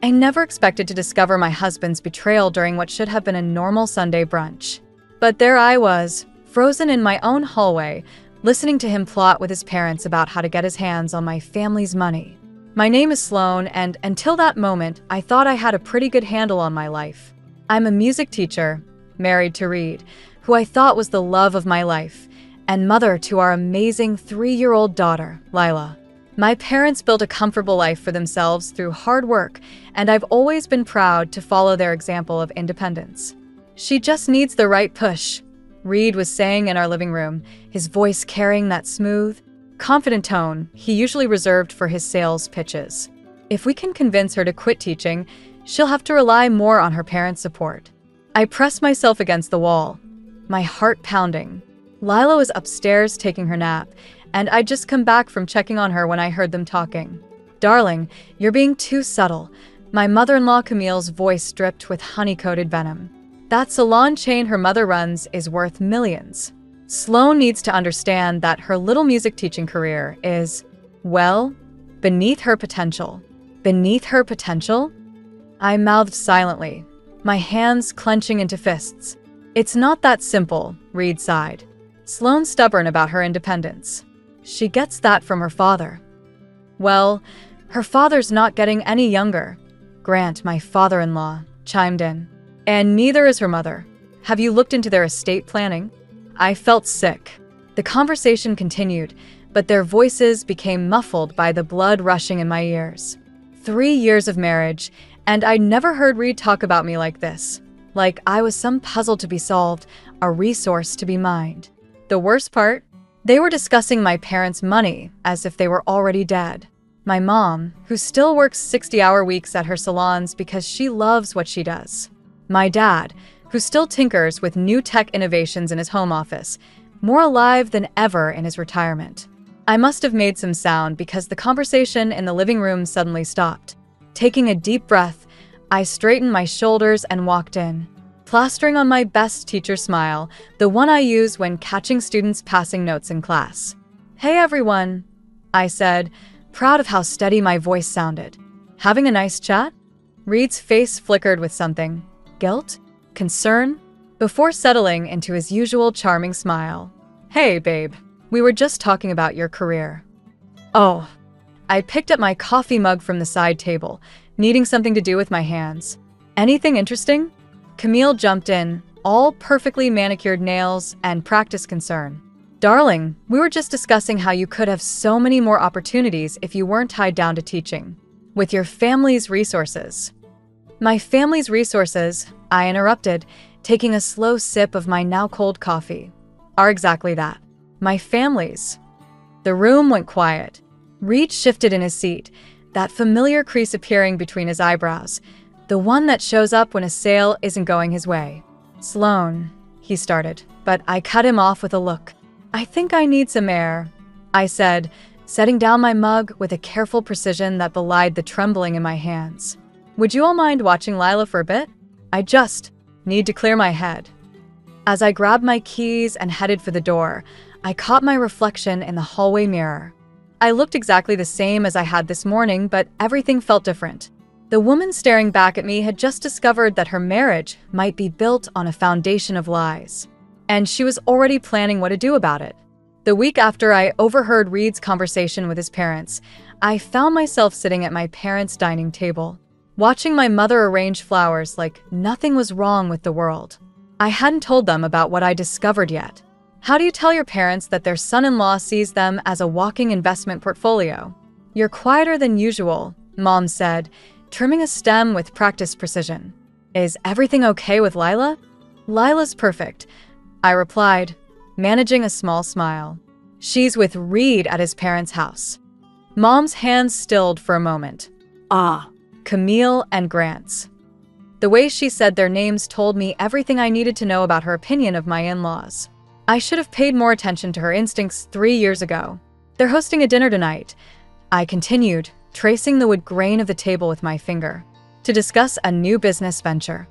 I never expected to discover my husband's betrayal during what should have been a normal Sunday brunch. But there I was, frozen in my own hallway, listening to him plot with his parents about how to get his hands on my family's money. My name is Sloan, and until that moment, I thought I had a pretty good handle on my life. I'm a music teacher, married to Reed, who I thought was the love of my life, and mother to our amazing 3-year-old daughter, Lila. My parents built a comfortable life for themselves through hard work, and I've always been proud to follow their example of independence. She just needs the right push, Reed was saying in our living room, his voice carrying that smooth, confident tone he usually reserved for his sales pitches. If we can convince her to quit teaching, she'll have to rely more on her parents' support. I pressed myself against the wall, my heart pounding. Lila was upstairs taking her nap, and I'd just come back from checking on her when I heard them talking. "Darling, you're being too subtle," my mother-in-law Camille's voice dripped with honey-coated venom. "That salon chain her mother runs is worth millions. Sloan needs to understand that her little music teaching career is, well, beneath her potential." Beneath her potential? I mouthed silently, my hands clenching into fists. "It's not that simple," Reed sighed. "Sloan's stubborn about her independence. She gets that from her father." "Well, her father's not getting any younger," Grant, my father-in-law, chimed in. "And neither is her mother. Have you looked into their estate planning?" I felt sick. The conversation continued, but their voices became muffled by the blood rushing in my ears. 3 years of marriage, and I'd never heard Reed talk about me like this. Like I was some puzzle to be solved, a resource to be mined. The worst part? They were discussing my parents' money as if they were already dead. My mom, who still works 60-hour weeks at her salons because she loves what she does. My dad, who still tinkers with new tech innovations in his home office, more alive than ever in his retirement. I must have made some sound because the conversation in the living room suddenly stopped. Taking a deep breath, I straightened my shoulders and walked in, plastering on my best teacher smile, the one I use when catching students passing notes in class. "Hey everyone," I said, proud of how steady my voice sounded. "Having a nice chat?" Reed's face flickered with something. Guilt? Concern? Before settling into his usual charming smile. "Hey, babe. We were just talking about your career." "Oh." I picked up my coffee mug from the side table, needing something to do with my hands. "Anything interesting?" Camille jumped in, all perfectly manicured nails and practice concern. "Darling, we were just discussing how you could have so many more opportunities if you weren't tied down to teaching. With your family's resources." "My family's resources," I interrupted, taking a slow sip of my now cold coffee, "are exactly that. My family's." The room went quiet. Reed shifted in his seat, that familiar crease appearing between his eyebrows, the one that shows up when a sale isn't going his way. "Sloan," he started, but I cut him off with a look. "I think I need some air," I said, setting down my mug with a careful precision that belied the trembling in my hands. "Would you all mind watching Lila for a bit? I just need to clear my head." As I grabbed my keys and headed for the door, I caught my reflection in the hallway mirror. I looked exactly the same as I had this morning, but everything felt different. The woman staring back at me had just discovered that her marriage might be built on a foundation of lies, and she was already planning what to do about it. The week after I overheard Reed's conversation with his parents, I found myself sitting at my parents' dining table, watching my mother arrange flowers like nothing was wrong with the world. I hadn't told them about what I discovered yet. How do you tell your parents that their son-in-law sees them as a walking investment portfolio? "You're quieter than usual," Mom said, trimming a stem with practiced precision. "Is everything okay with Lila?" "Lila's perfect," I replied, managing a small smile. "She's with Reed at his parents' house." Mom's hands stilled for a moment. "Ah, Camille and Grant's." The way she said their names told me everything I needed to know about her opinion of my in-laws. I should have paid more attention to her instincts 3 years ago. "They're hosting a dinner tonight," I continued, tracing the wood grain of the table with my finger, "to discuss a new business venture."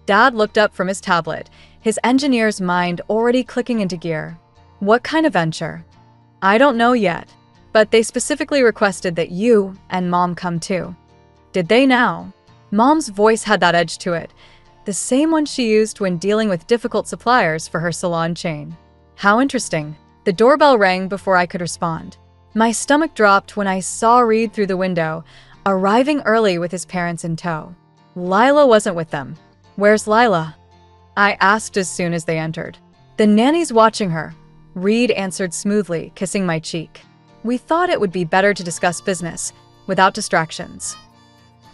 Dad looked up from his tablet, his engineer's mind already clicking into gear. "What kind of venture?" "I don't know yet, but they specifically requested that you and Mom come too." "Did they now?" Mom's voice had that edge to it, the same one she used when dealing with difficult suppliers for her salon chain. How interesting. The doorbell rang before I could respond. My stomach dropped when I saw Reed through the window, arriving early with his parents in tow. Lila wasn't with them. "Where's Lila?" I asked as soon as they entered. "The nanny's watching her," Reed answered smoothly, kissing my cheek. "We thought it would be better to discuss business, without distractions."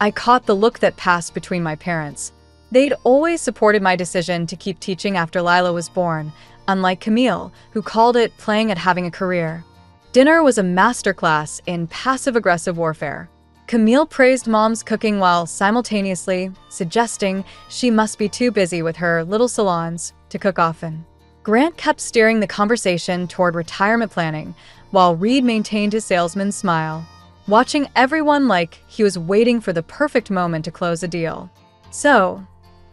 I caught the look that passed between my parents. They'd always supported my decision to keep teaching after Lila was born, unlike Camille, who called it playing at having a career. Dinner was a masterclass in passive-aggressive warfare. Camille praised Mom's cooking while simultaneously suggesting she must be too busy with her little salons to cook often. Grant kept steering the conversation toward retirement planning, while Reed maintained his salesman's smile, watching everyone like he was waiting for the perfect moment to close a deal. "So,"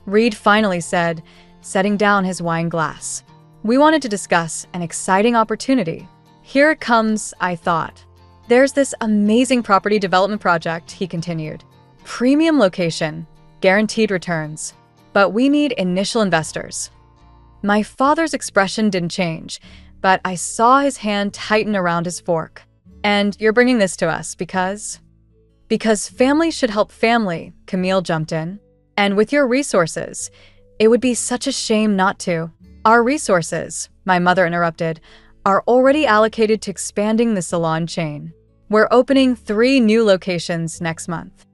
Reed finally said, setting down his wine glass, "we wanted to discuss an exciting opportunity. Here it comes, I thought. There's this amazing property development project," he continued. "Premium location, guaranteed returns. But we need initial investors." My father's expression didn't change, but I saw his hand tighten around his fork. "And you're bringing this to us because?" "Because family should help family," Camille jumped in. "And with your resources, it would be such a shame not to." "Our resources," my mother interrupted, "are already allocated to expanding the salon chain. We're opening 3 new locations next month."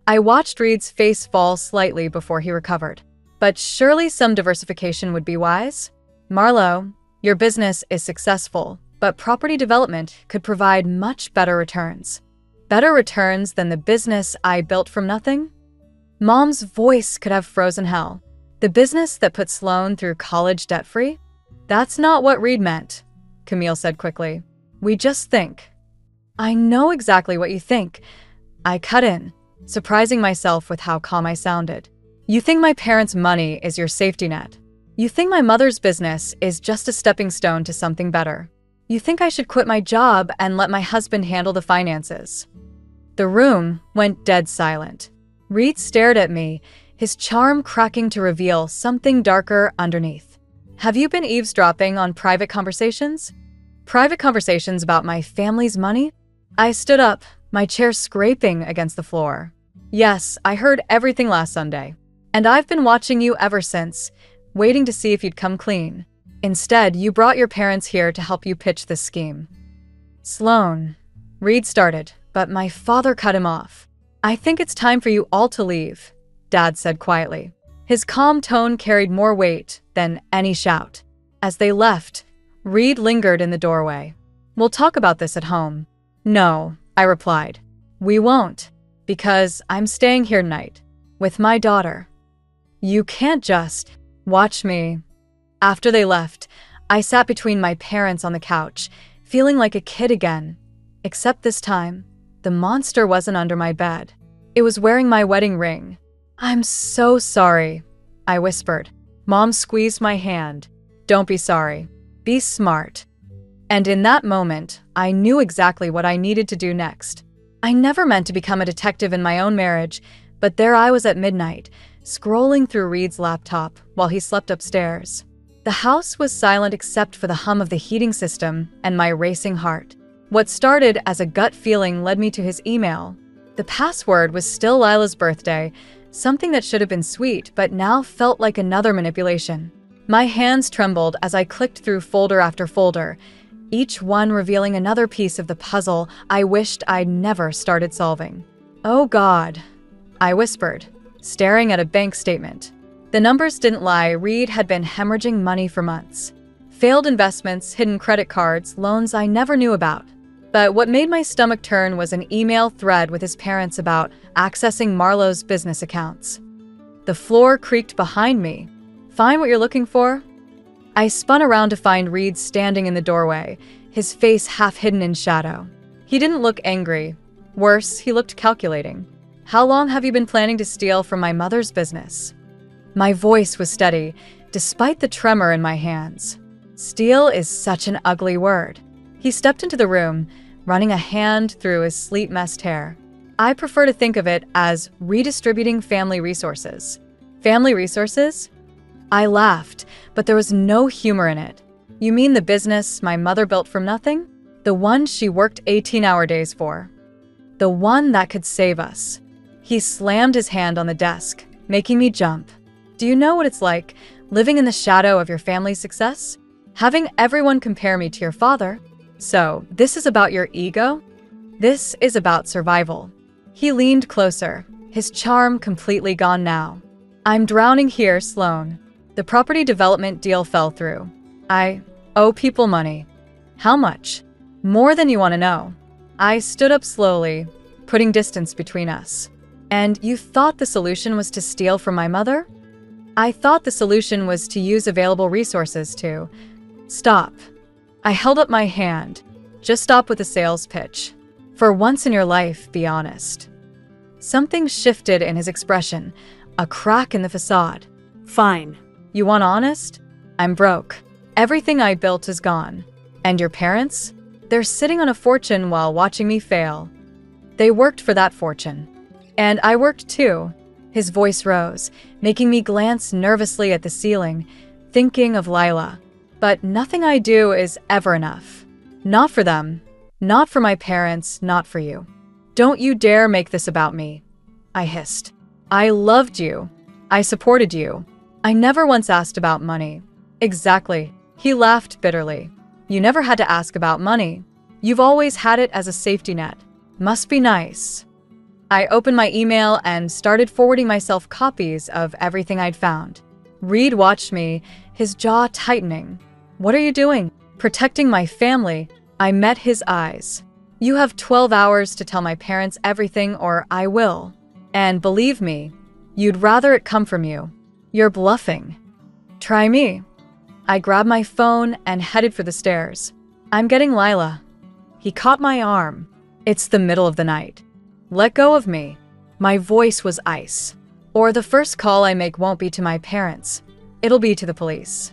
I watched Reed's face fall slightly before he recovered. "But surely some diversification would be wise? Marlo, your business is successful, but property development could provide much better returns." "Better returns than the business I built from nothing?" Mom's voice could have frozen hell. "The business that put Sloan through college debt-free?" "That's not what Reed meant," Camille said quickly. "We just think." "I know exactly what you think," I cut in, surprising myself with how calm I sounded. "You think my parents' money is your safety net. You think my mother's business is just a stepping stone to something better. You think I should quit my job and let my husband handle the finances." The room went dead silent. Reed stared at me, his charm cracking to reveal something darker underneath. "Have you been eavesdropping on private conversations?" "Private conversations about my family's money?" I stood up, my chair scraping against the floor. "Yes, I heard everything last Sunday. And I've been watching you ever since, waiting to see if you'd come clean. Instead, you brought your parents here to help you pitch this scheme." "Sloan," Reed started, but my father cut him off. "I think it's time for you all to leave," Dad said quietly. His calm tone carried more weight than any shout. As they left, Reed lingered in the doorway. "We'll talk about this at home." "No," I replied. "We won't, because I'm staying here tonight, with my daughter. You can't just watch me." After they left, I sat between my parents on the couch, feeling like a kid again. Except this time, the monster wasn't under my bed. It was wearing my wedding ring. "I'm so sorry," I whispered. Mom squeezed my hand. "Don't be sorry. Be smart." And in that moment, I knew exactly what I needed to do next. I never meant to become a detective in my own marriage, but there I was at midnight, scrolling through Reed's laptop while he slept upstairs. The house was silent except for the hum of the heating system and my racing heart. What started as a gut feeling led me to his email. The password was still Lila's birthday, something that should have been sweet but now felt like another manipulation. My hands trembled as I clicked through folder after folder, each one revealing another piece of the puzzle I wished I'd never started solving. "Oh God," I whispered, staring at a bank statement. The numbers didn't lie. Reed had been hemorrhaging money for months. Failed investments, hidden credit cards, loans I never knew about. But what made my stomach turn was an email thread with his parents about accessing Marlo's business accounts. The floor creaked behind me. "Find what you're looking for?" I spun around to find Reed standing in the doorway, his face half hidden in shadow. He didn't look angry. Worse, he looked calculating. "How long have you been planning to steal from my mother's business?" My voice was steady, despite the tremor in my hands. Steal is such an ugly word. He stepped into the room, running a hand through his sleet-messed hair. I prefer to think of it as redistributing family resources. Family resources? I laughed, but there was no humor in it. You mean the business my mother built from nothing? The one she worked 18-hour days for? The one that could save us? He slammed his hand on the desk, making me jump. Do you know what it's like, living in the shadow of your family's success? Having everyone compare me to your father? So, this is about your ego? This is about survival. He leaned closer, his charm completely gone now. I'm drowning here, Sloan. The property development deal fell through. I owe people money. How much? More than you want to know. I stood up slowly, putting distance between us. And you thought the solution was to steal from my mother? I thought the solution was to use available resources to... Stop. I held up my hand. Just stop with the sales pitch. For once in your life, be honest. Something shifted in his expression, a crack in the facade. Fine. You want honest? I'm broke. Everything I built is gone. And your parents? They're sitting on a fortune while watching me fail. They worked for that fortune. And I worked too. His voice rose, making me glance nervously at the ceiling, thinking of Lila. But nothing I do is ever enough. Not for them. Not for my parents, not for you. Don't you dare make this about me, I hissed. I loved you. I supported you. I never once asked about money. Exactly. He laughed bitterly. You never had to ask about money. You've always had it as a safety net. Must be nice. I opened my email and started forwarding myself copies of everything I'd found. Reed watched me, his jaw tightening. What are you doing? Protecting my family. I met his eyes. You have 12 hours to tell my parents everything or I will. And believe me, you'd rather it come from you. You're bluffing. Try me. I grabbed my phone and headed for the stairs. I'm getting Lila. He caught my arm. It's the middle of the night. Let go of me. My voice was ice. Or the first call I make won't be to my parents. It'll be to the police.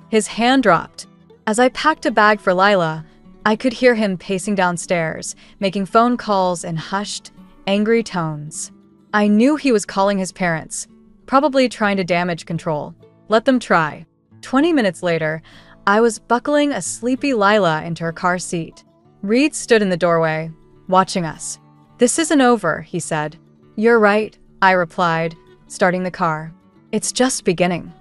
His hand dropped. As I packed a bag for Lila, I could hear him pacing downstairs, making phone calls in hushed, angry tones. I knew he was calling his parents, probably trying to damage control. Let them try. 20 minutes later, I was buckling a sleepy Lila into her car seat. Reed stood in the doorway, watching us. This isn't over, he said. You're right, I replied, starting the car. It's just beginning.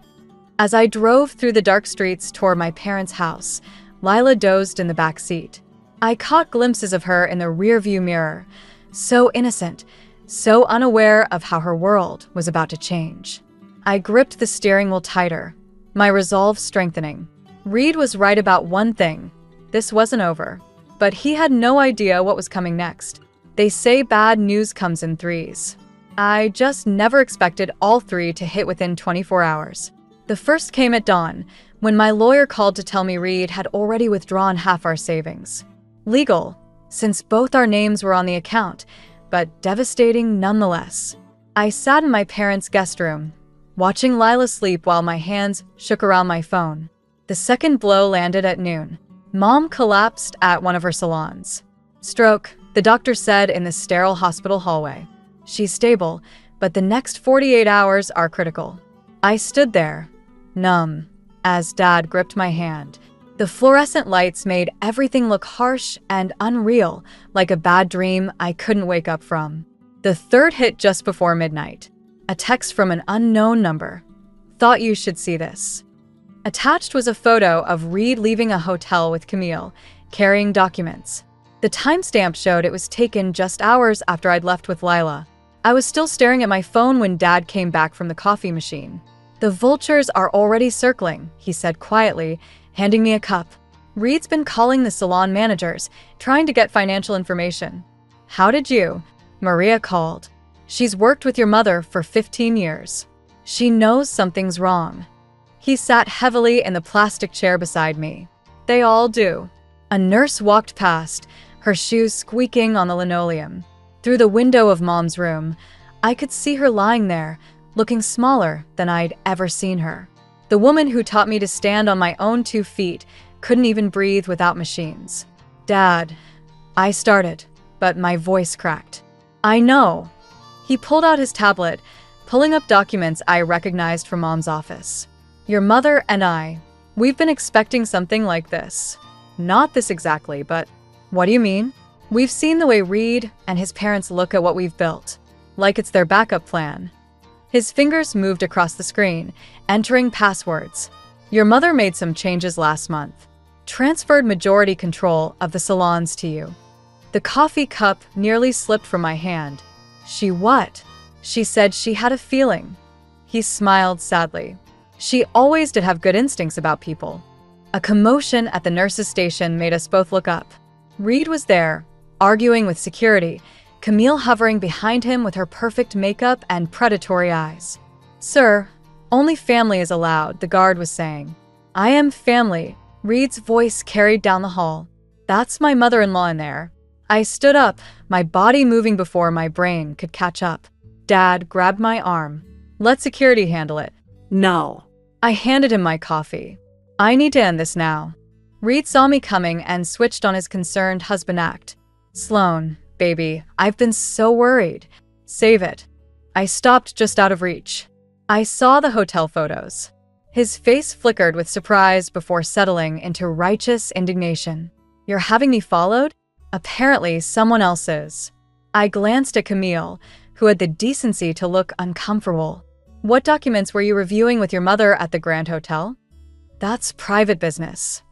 As I drove through the dark streets toward my parents' house, Lila dozed in the back seat. I caught glimpses of her in the rearview mirror, so innocent, so unaware of how her world was about to change. I gripped the steering wheel tighter, my resolve strengthening. Reed was right about one thing. This wasn't over. But he had no idea what was coming next. They say bad news comes in threes. I just never expected all three to hit within 24 hours. The first came at dawn, when my lawyer called to tell me Reed had already withdrawn half our savings. Legal, since both our names were on the account, but devastating nonetheless. I sat in my parents' guest room, watching Lila sleep while my hands shook around my phone. The second blow landed at noon. Mom collapsed at one of her salons. Stroke, the doctor said in the sterile hospital hallway. She's stable, but the next 48 hours are critical. I stood there, numb, as Dad gripped my hand. The fluorescent lights made everything look harsh and unreal, like a bad dream I couldn't wake up from. The third hit just before midnight. A text from an unknown number. Thought you should see this. Attached was a photo of Reed leaving a hotel with Camille, carrying documents. The timestamp showed it was taken just hours after I'd left with Lila. I was still staring at my phone when Dad came back from the coffee machine. The vultures are already circling, he said quietly, handing me a cup. Reed's been calling the salon managers, trying to get financial information. How did you? Maria called. She's worked with your mother for 15 years. She knows something's wrong. He sat heavily in the plastic chair beside me. They all do. A nurse walked past, her shoes squeaking on the linoleum. Through the window of Mom's room, I could see her lying there, looking smaller than I'd ever seen her. The woman who taught me to stand on my own 2 feet couldn't even breathe without machines. Dad, I started, but my voice cracked. I know. He pulled out his tablet, pulling up documents I recognized from Mom's office. Your mother and I, we've been expecting something like this. Not this exactly, but what do you mean? We've seen the way Reed and his parents look at what we've built, like it's their backup plan. His fingers moved across the screen, entering passwords. Your mother made some changes last month. Transferred majority control of the salons to you. The coffee cup nearly slipped from my hand. She what? She said she had a feeling. He smiled sadly. She always did have good instincts about people. A commotion at the nurse's station made us both look up. Reed was there, arguing with security, Camille hovering behind him with her perfect makeup and predatory eyes. Sir, only family is allowed, the guard was saying. I am family, Reed's voice carried down the hall. That's my mother-in-law in there. I stood up, my body moving before my brain could catch up. Dad grabbed my arm. Let security handle it. No. I handed him my coffee. I need to end this now. Reed saw me coming and switched on his concerned husband act. Sloan, baby, I've been so worried. Save it. I stopped just out of reach. I saw the hotel photos. His face flickered with surprise before settling into righteous indignation. You're having me followed? Apparently, someone else is. I glanced at Camille, who had the decency to look uncomfortable. What documents were you reviewing with your mother at the Grand Hotel? That's private business.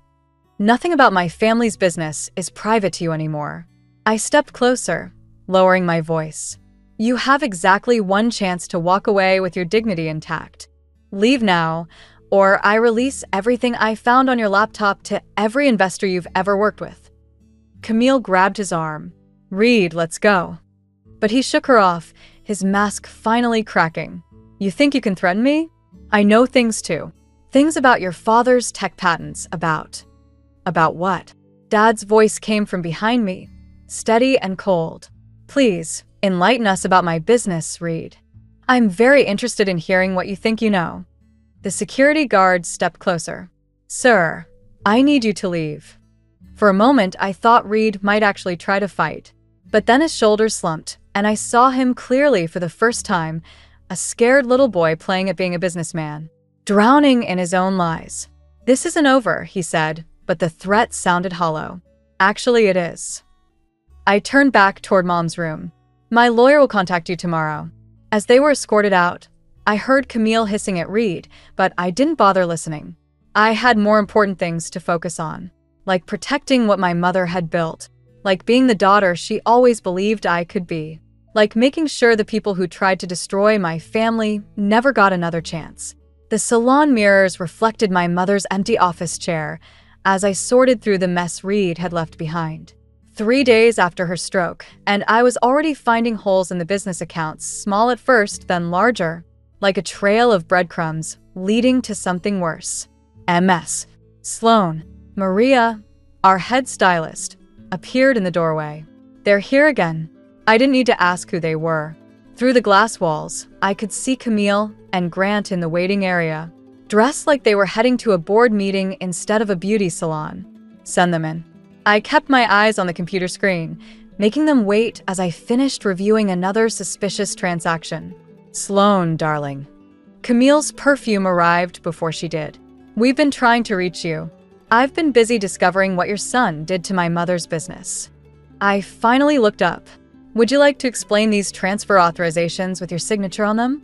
Nothing about my family's business is private to you anymore. I stepped closer, lowering my voice. You have exactly one chance to walk away with your dignity intact. Leave now, or I release everything I found on your laptop to every investor you've ever worked with. Camille grabbed his arm. Reed, let's go. But he shook her off, his mask finally cracking. You think you can threaten me? I know things too. Things about your father's tech patents, about what? Dad's voice came from behind me, steady and cold. Please, enlighten us about my business, Reed. I'm very interested in hearing what you think you know. The security guard stepped closer. Sir, I need you to leave. For a moment, I thought Reed might actually try to fight. But then his shoulders slumped, and I saw him clearly for the first time, a scared little boy playing at being a businessman, drowning in his own lies. This isn't over, he said, but the threat sounded hollow. Actually, it is. I turned back toward Mom's room. My lawyer will contact you tomorrow. As they were escorted out, I heard Camille hissing at Reed, but I didn't bother listening. I had more important things to focus on, like protecting what my mother had built, like being the daughter she always believed I could be, like making sure the people who tried to destroy my family never got another chance. The salon mirrors reflected my mother's empty office chair as I sorted through the mess Reed had left behind. 3 days after her stroke, and I was already finding holes in the business accounts, small at first, then larger, like a trail of breadcrumbs leading to something worse. MS. Sloan, Maria, our head stylist, appeared in the doorway. They're here again. I didn't need to ask who they were. Through the glass walls, I could see Camille and Grant in the waiting area, dressed like they were heading to a board meeting instead of a beauty salon. Send them in. I kept my eyes on the computer screen, making them wait as I finished reviewing another suspicious transaction. Sloan, darling. Camille's perfume arrived before she did. We've been trying to reach you. I've been busy discovering what your son did to my mother's business. I finally looked up. Would you like to explain these transfer authorizations with your signature on them?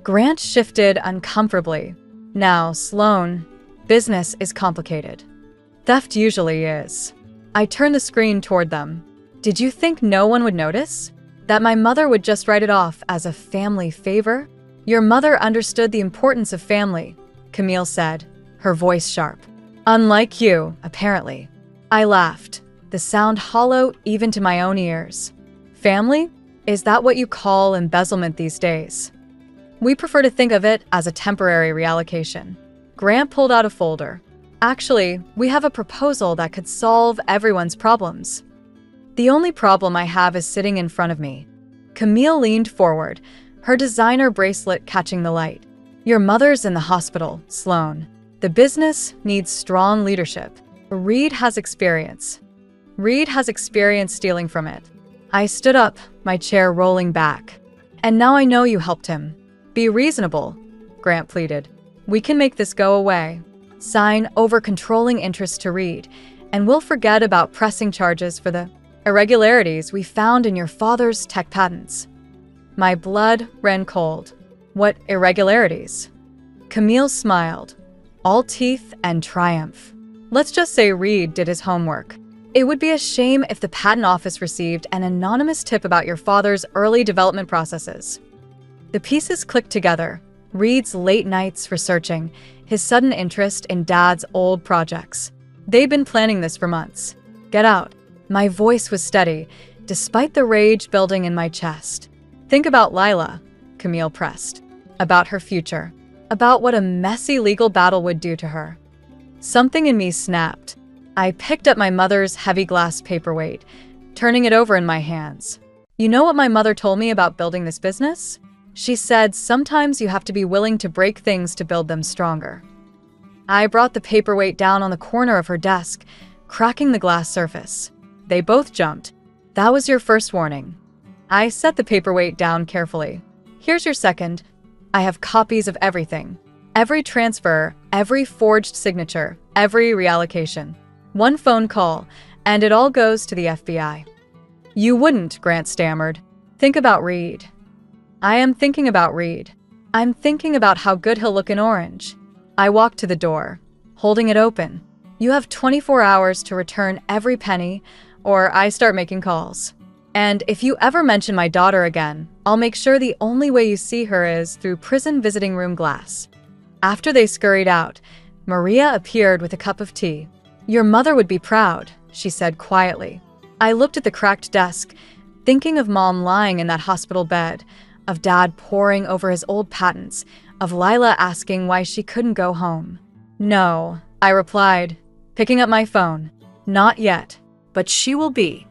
Grant shifted uncomfortably. Now, Sloan, business is complicated. Theft usually is. I turned the screen toward them. Did you think no one would notice? That my mother would just write it off as a family favor? Your mother understood the importance of family, Camille said, her voice sharp. Unlike you, apparently. I laughed, the sound hollow even to my own ears. Family? Is that what you call embezzlement these days? We prefer to think of it as a temporary reallocation. Grant pulled out a folder. Actually, we have a proposal that could solve everyone's problems. The only problem I have is sitting in front of me. Camille leaned forward, her designer bracelet catching the light. Your mother's in the hospital, Sloan. The business needs strong leadership. Reed has experience. Reed has experience stealing from it. I stood up, my chair rolling back. And now I know you helped him. Be reasonable, Grant pleaded. We can make this go away. Sign over controlling interest to Reed, and we'll forget about pressing charges for the irregularities we found in your father's tech patents. My blood ran cold. What irregularities? Camille smiled, all teeth and triumph. Let's just say Reed did his homework. It would be a shame if the patent office received an anonymous tip about your father's early development processes. The pieces clicked together. Reed's late nights researching, his sudden interest in Dad's old projects. They'd been planning this for months. Get out. My voice was steady, despite the rage building in my chest. Think about Lila, Camille pressed. About her future. About what a messy legal battle would do to her. Something in me snapped. I picked up my mother's heavy glass paperweight, turning it over in my hands. You know what my mother told me about building this business? She said sometimes you have to be willing to break things to build them stronger. I brought the paperweight down on the corner of her desk, cracking the glass surface. They both jumped. That was your first warning. I set the paperweight down carefully. Here's your second. I have copies of everything. Every transfer, every forged signature, every reallocation. One phone call, and it all goes to the FBI. You wouldn't, Grant stammered. Think about Reed. I am thinking about Reed. I'm thinking about how good he'll look in orange. I walked to the door, holding it open. You have 24 hours to return every penny, or I start making calls. And if you ever mention my daughter again, I'll make sure the only way you see her is through prison visiting room glass. After they scurried out, Maria appeared with a cup of tea. Your mother would be proud, she said quietly. I looked at the cracked desk, thinking of Mom lying in that hospital bed, of Dad poring over his old patents, of Lila asking why she couldn't go home. No, I replied, picking up my phone. Not yet, but she will be.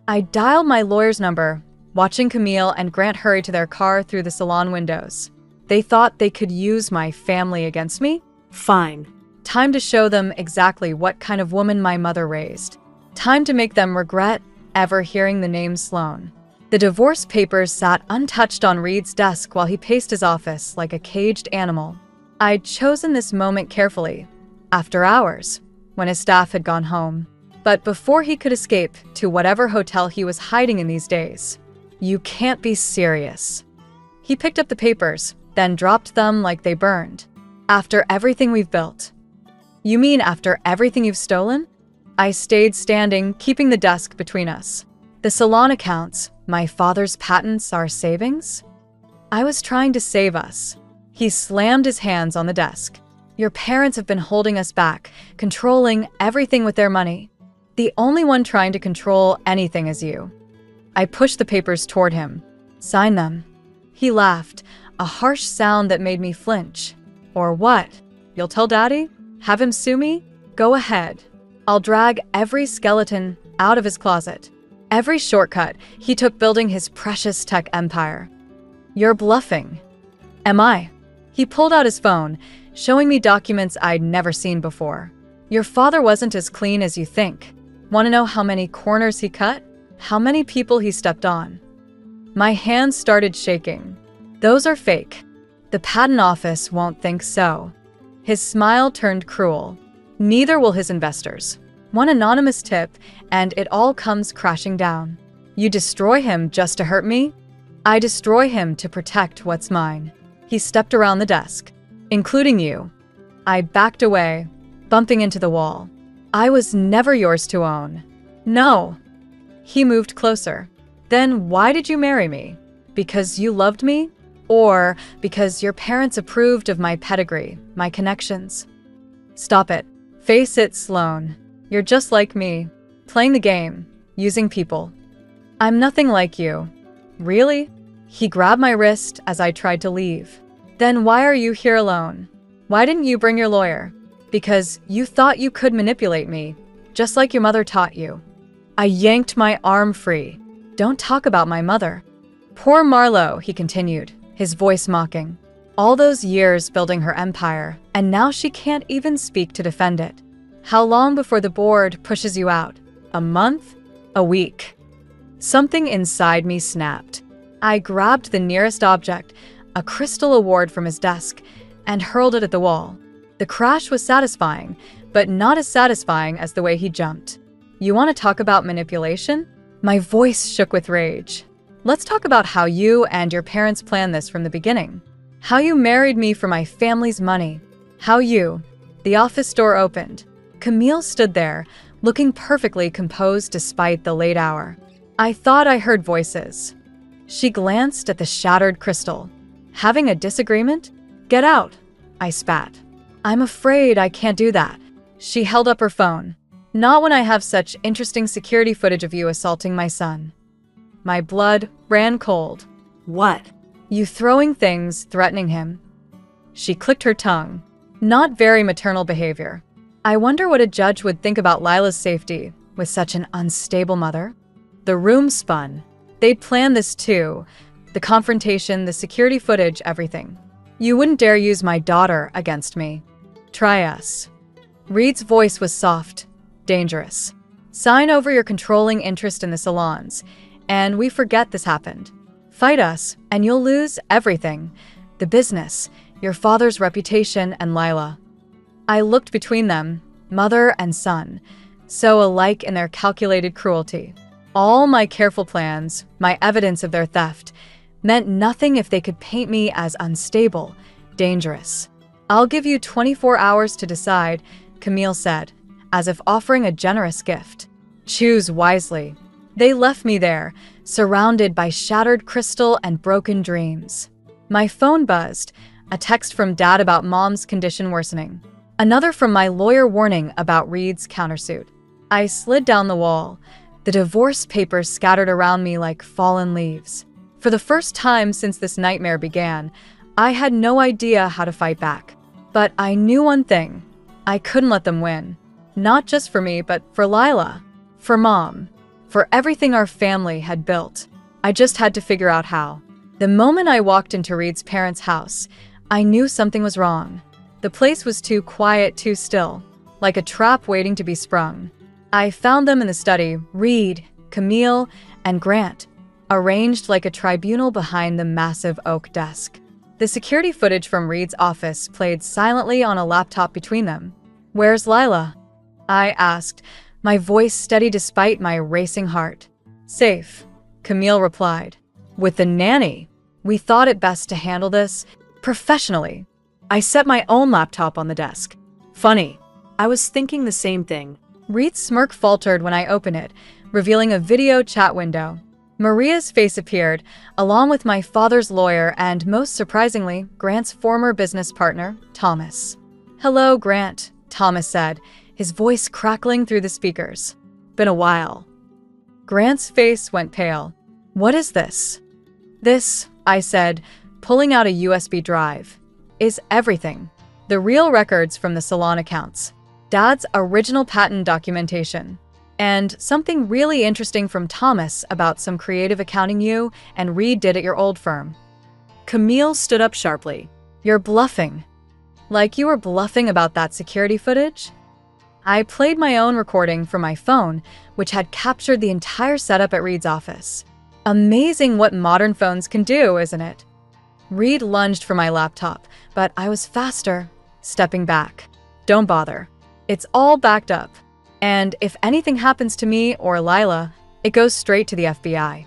I dialed my lawyer's number, watching Camille and Grant hurry to their car through the salon windows. They thought they could use my family against me? Fine. Time to show them exactly what kind of woman my mother raised. Time to make them regret ever hearing the name Sloan. The divorce papers sat untouched on Reed's desk while he paced his office like a caged animal. I'd chosen this moment carefully, after hours, when his staff had gone home. But before he could escape to whatever hotel he was hiding in these days. You can't be serious. He picked up the papers, then dropped them like they burned. After everything we've built. You mean after everything you've stolen? I stayed standing, keeping the desk between us. The salon accounts, my father's patents, our savings? I was trying to save us. He slammed his hands on the desk. Your parents have been holding us back, controlling everything with their money. The only one trying to control anything is you. I pushed the papers toward him. Sign them. He laughed, a harsh sound that made me flinch. Or what? You'll tell Daddy? Have him sue me? Go ahead. I'll drag every skeleton out of his closet. Every shortcut he took building his precious tech empire. You're bluffing. Am I? He pulled out his phone, showing me documents I'd never seen before. Your father wasn't as clean as you think. Want to know how many corners he cut? How many people he stepped on? My hands started shaking. Those are fake. The patent office won't think so. His smile turned cruel. Neither will his investors. One anonymous tip, and it all comes crashing down. You destroy him just to hurt me? I destroy him to protect what's mine. He stepped around the desk, including you. I backed away, bumping into the wall. I was never yours to own. No. He moved closer. Then why did you marry me? Because you loved me? Or because your parents approved of my pedigree, my connections? Stop it. Face it, Sloan. You're just like me, playing the game, using people. I'm nothing like you. Really? He grabbed my wrist as I tried to leave. Then why are you here alone? Why didn't you bring your lawyer? Because you thought you could manipulate me, just like your mother taught you. I yanked my arm free. Don't talk about my mother. Poor Marlowe, he continued, his voice mocking. All those years building her empire, and now she can't even speak to defend it. How long before the board pushes you out? A month? A week? Something inside me snapped. I grabbed the nearest object, a crystal award from his desk, and hurled it at the wall. The crash was satisfying, but not as satisfying as the way he jumped. You want to talk about manipulation? My voice shook with rage. Let's talk about how you and your parents planned this from the beginning. How you married me for my family's money. How you... The office door opened. Camille stood there, looking perfectly composed despite the late hour. I thought I heard voices. She glanced at the shattered crystal. Having a disagreement? Get out, I spat. I'm afraid I can't do that. She held up her phone. Not when I have such interesting security footage of you assaulting my son. My blood ran cold. What? You throwing things, threatening him. She clicked her tongue. Not very maternal behavior. I wonder what a judge would think about Lila's safety with such an unstable mother. The room spun. They'd planned this too. The confrontation, the security footage, everything. You wouldn't dare use my daughter against me. Try us. Reed's voice was soft, dangerous. Sign over your controlling interest in the salons, and we forget this happened. Fight us, and you'll lose everything. The business, your father's reputation, and Lila. I looked between them, mother and son, so alike in their calculated cruelty. All my careful plans, my evidence of their theft, meant nothing if they could paint me as unstable, dangerous. I'll give you 24 hours to decide, Camille said, as if offering a generous gift. Choose wisely. They left me there, surrounded by shattered crystal and broken dreams. My phone buzzed, a text from Dad about Mom's condition worsening. Another from my lawyer warning about Reed's countersuit. I slid down the wall, the divorce papers scattered around me like fallen leaves. For the first time since this nightmare began, I had no idea how to fight back. But I knew one thing. I couldn't let them win. Not just for me, but for Lila. For Mom. For everything our family had built. I just had to figure out how. The moment I walked into Reed's parents' house, I knew something was wrong. The place was too quiet, too still, like a trap waiting to be sprung. I found them in the study, Reed, Camille, and Grant, arranged like a tribunal behind the massive oak desk. The security footage from Reed's office played silently on a laptop between them. Where's Lila? I asked, my voice steady despite my racing heart. Safe, Camille replied. With the nanny. We thought it best to handle this professionally. I set my own laptop on the desk. Funny. I was thinking the same thing. Reed's smirk faltered when I opened it, revealing a video chat window. Maria's face appeared, along with my father's lawyer and, most surprisingly, Grant's former business partner, Thomas. Hello, Grant, Thomas said, his voice crackling through the speakers. Been a while. Grant's face went pale. What is this? This, I said, pulling out a USB drive, is everything. The real records from the salon accounts. Dad's original patent documentation. And something really interesting from Thomas about some creative accounting you and Reed did at your old firm. Camille stood up sharply. You're bluffing. Like you were bluffing about that security footage? I played my own recording from my phone, which had captured the entire setup at Reed's office. Amazing what modern phones can do, isn't it? Reed lunged for my laptop, but I was faster, stepping back. Don't bother. It's all backed up. And if anything happens to me or Lila, it goes straight to the FBI.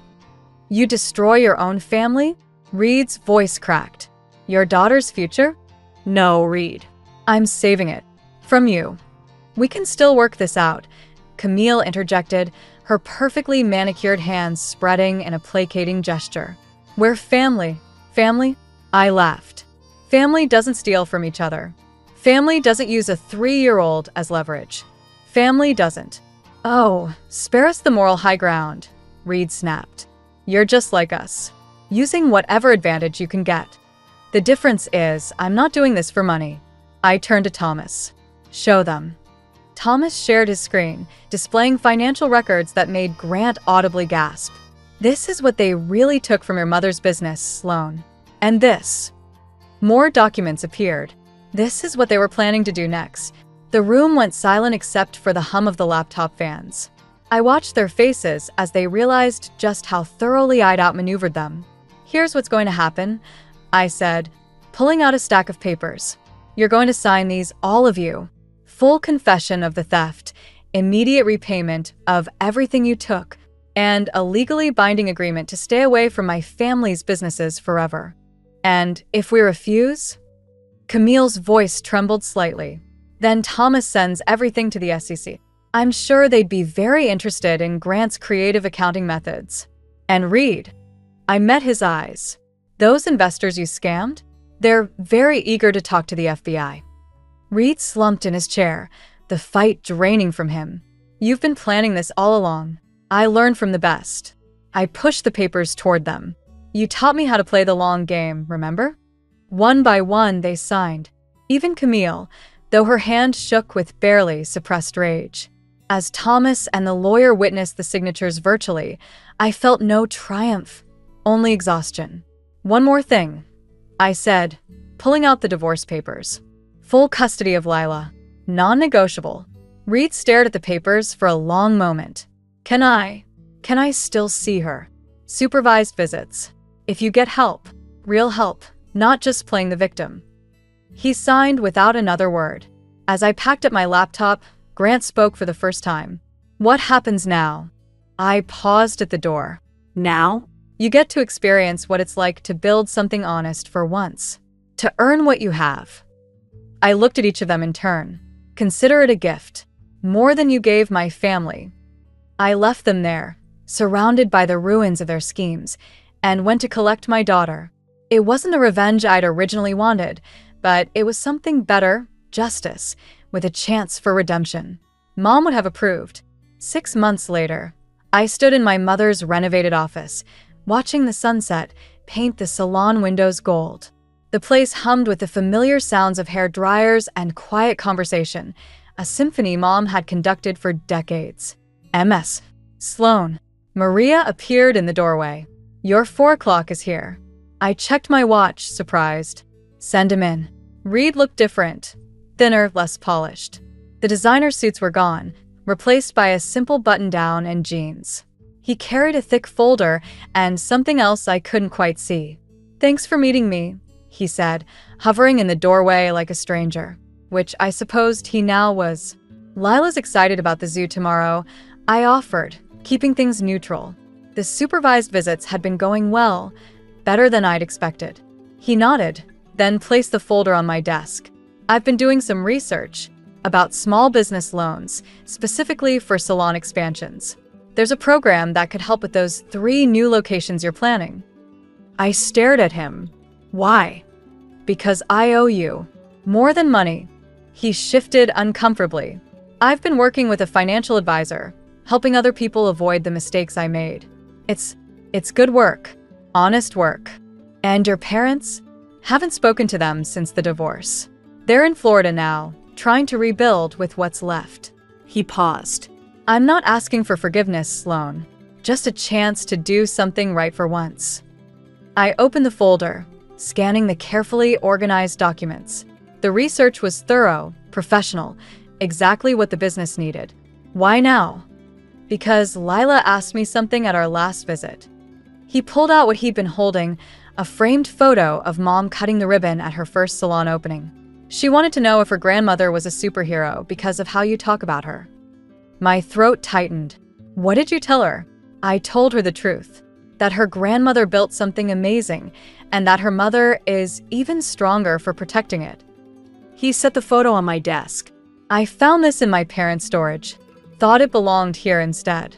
You destroy your own family? Reed's voice cracked. Your daughter's future? No, Reed. I'm saving it. From you. We can still work this out, Camille interjected, her perfectly manicured hands spreading in a placating gesture. We're family. Family? I laughed. Family doesn't steal from each other. Family doesn't use a 3-year-old as leverage. Family doesn't. Oh, spare us the moral high ground, Reed snapped. You're just like us, using whatever advantage you can get. The difference is, I'm not doing this for money. I turned to Thomas. Show them. Thomas shared his screen, displaying financial records that made Grant audibly gasp. This is what they really took from your mother's business, Sloan. And this. More documents appeared. This is what they were planning to do next. The room went silent except for the hum of the laptop fans. I watched their faces as they realized just how thoroughly I'd outmaneuvered them. "Here's what's going to happen," I said, pulling out a stack of papers. "You're going to sign these, all of you. Full confession of the theft, immediate repayment of everything you took, and a legally binding agreement to stay away from my family's businesses forever. And if we refuse..." Camille's voice trembled slightly. "Then Thomas sends everything to the SEC. I'm sure they'd be very interested in Grant's creative accounting methods. And Reed..." I met his eyes. "Those investors you scammed? They're very eager to talk to the FBI." Reed slumped in his chair, the fight draining from him. "You've been planning this all along. I learned from the best." I pushed the papers toward them. "You taught me how to play the long game, remember?" One by one, they signed. Even Camille, though her hand shook with barely suppressed rage. As Thomas and the lawyer witnessed the signatures virtually, I felt no triumph, only exhaustion. "One more thing," I said, pulling out the divorce papers. "Full custody of Lila. Non-negotiable." Reed stared at the papers for a long moment. Can I still see her?" "Supervised visits. If you get help, real help, not just playing the victim." He signed without another word. As I packed up my laptop, Grant spoke for the first time. "What happens now?" I paused at the door. Now? "You get to experience what it's like to build something honest for once. To earn what you have." I looked at each of them in turn. "Consider it a gift. More than you gave my family." I left them there, surrounded by the ruins of their schemes, and went to collect my daughter. It wasn't the revenge I'd originally wanted, but it was something better, justice, with a chance for redemption. Mom would have approved. 6 months later, I stood in my mother's renovated office, watching the sunset paint the salon windows gold. The place hummed with the familiar sounds of hair dryers and quiet conversation, a symphony Mom had conducted for decades. "MS. Sloan." Maria appeared in the doorway. "Your 4 o'clock is here." I checked my watch, surprised. "Send him in." Reed looked different, thinner, less polished. The designer suits were gone, replaced by a simple button-down and jeans. He carried a thick folder and something else I couldn't quite see. "Thanks for meeting me," he said, hovering in the doorway like a stranger, which I supposed he now was. "Lila's excited about the zoo tomorrow," I offered, keeping things neutral. The supervised visits had been going well, better than I'd expected. He nodded, then placed the folder on my desk. "I've been doing some research about small business loans, specifically for salon expansions. There's a program that could help with those 3 new locations you're planning." I stared at him. "Why?" "Because I owe you. More than money." He shifted uncomfortably. "I've been working with a financial advisor, helping other people avoid the mistakes I made. It's good work. Honest work." "And your parents?" "Haven't spoken to them since the divorce. They're in Florida now, trying to rebuild with what's left." He paused. "I'm not asking for forgiveness, Sloan. Just a chance to do something right for once." I opened the folder, scanning the carefully organized documents. The research was thorough, professional, exactly what the business needed. "Why now?" "Because Lila asked me something at our last visit." He pulled out what he'd been holding, a framed photo of Mom cutting the ribbon at her first salon opening. "She wanted to know if her grandmother was a superhero because of how you talk about her." My throat tightened. "What did you tell her?" I told her the truth, that her grandmother built something amazing, and that her mother is even stronger for protecting it. He set the photo on my desk. "I found this in my parents' storage. Thought it belonged here instead."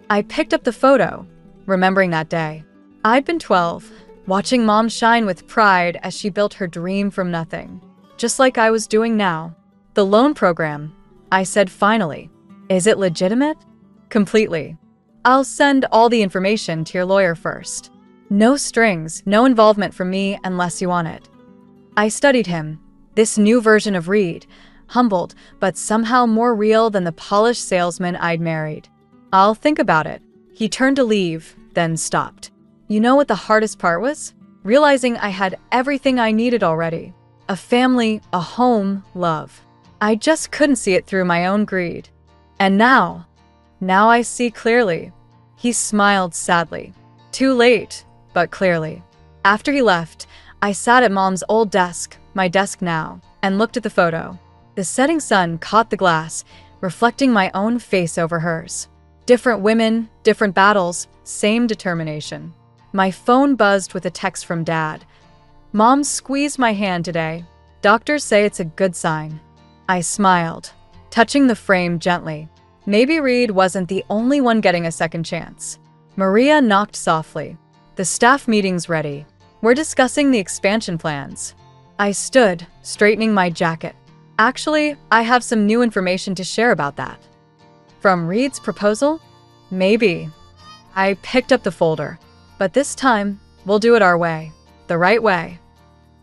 I picked up the photo, remembering that day. I'd been 12, watching Mom shine with pride as she built her dream from nothing, just like I was doing now. "The loan program," I said finally. "Is it legitimate?" "Completely. I'll send all the information to your lawyer first. No strings, no involvement from me unless you want it." I studied him, this new version of Reed, humbled but somehow more real than the polished salesman I'd married. "I'll think about it." He turned to leave, then stopped. You know what the hardest part was? Realizing I had everything I needed already. A family, a home, love. I just couldn't see it through my own greed. And now, Now I see clearly. He smiled sadly. Too late, but clearly. After he left, I sat at Mom's old desk, my desk now, and looked at the photo. The setting sun caught the glass, reflecting my own face over hers. Different women, different battles, same determination. My phone buzzed with a text from Dad. Mom squeezed my hand today. Doctors say it's a good sign. I smiled, touching the frame gently. Maybe Reed wasn't the only one getting a second chance. Maria knocked softly. The staff meeting's ready. We're discussing the expansion plans. I stood, straightening my jacket. Actually, I have some new information to share about that. From Reed's proposal? Maybe. I picked up the folder. But this time, we'll do it our way. The right way.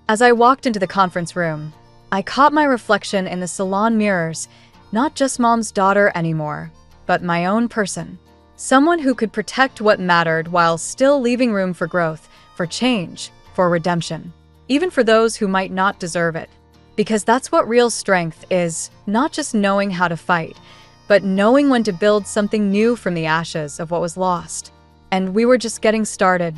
As I walked into the conference room, I caught my reflection in the salon mirrors, not just Mom's daughter anymore, but my own person. Someone who could protect what mattered while still leaving room for growth, for change, for redemption. Even for those who might not deserve it. Because that's what real strength is, not just knowing how to fight, but knowing when to build something new from the ashes of what was lost. And we were just getting started.